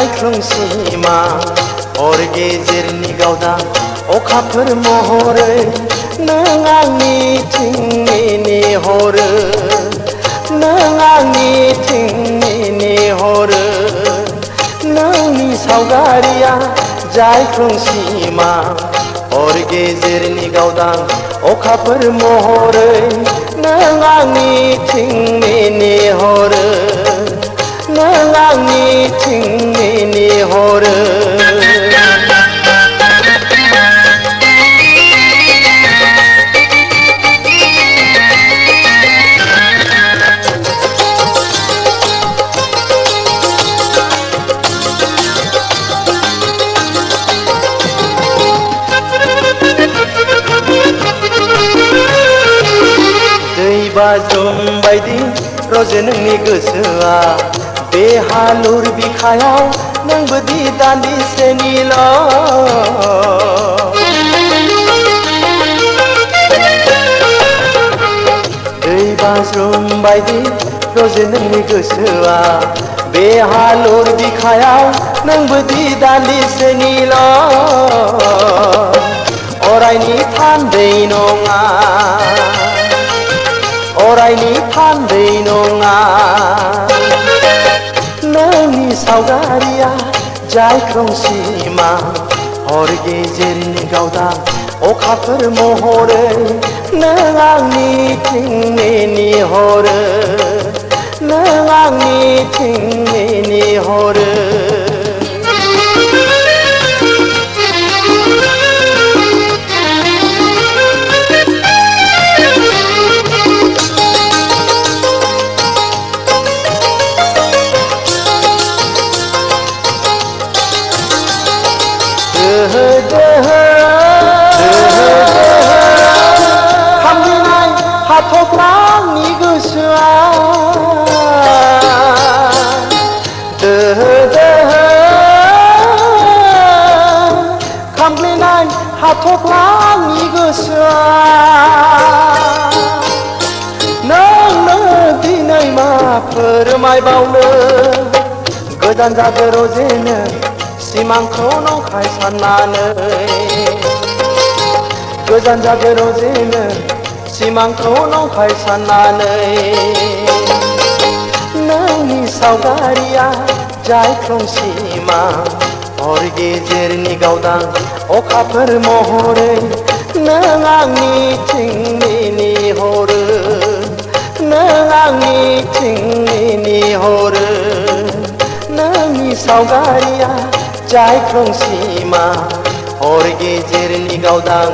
जायख्लंसिमा हर गेजेरनि गावदां अखाफोर महरै नों आंनिथिं नेहरो नों आंनिथिं नेहरो नोंनि सावगारिया जायख्लंसिमा हर गेजेरनि गावदां अखाफोर महरै नों आंनिथिं नेहरो नों आंनिथिं नेहरो बाजुम बायदि रजे नोंनि गोसोआ बे हालुर बिखायाव नोंबोदि दान्दिसेनिल' दै बाज्रुम बायदि रजे नोंनि गोसोआ बे हालुर बिखायाव नोंबोदि दान्दिसेनिल' अरायनि थान्दै नङा अरायनि थान्दै नङा नोंनि सावगारिया जायख्लंसिमा हर गेजेरनि गावदां अखाफोर महरै नों आंनिथिं नेहरो नों आंनिथिं नेहरो खामग्लिनाय हाथफ्लानि गोसोआ दोहो दोहो खामग्लिनाय हाथफ्लानि गोसोआ नोंनो दिनै मा फोरमायबावनो गोदान जादो रजेनो सिमांखौ नंखाय साननानै गोजान जादो रजेनो सिमांखौ नंखाय साननानै नोंनि सावगारिया जायख्लंसिमा हर गेजेरनि गावदां अखाफोर महरै नों आंनिथिं नेहरो नों आंनिथिं नेहरो नोंनि सावगारिया जायख्लंसिमा हर गेजेरनि गावदां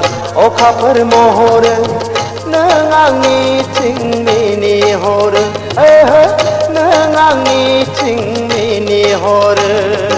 अखाफोर महरै नों आंनिथिं नेहरो नों आंनिथिं नेहरो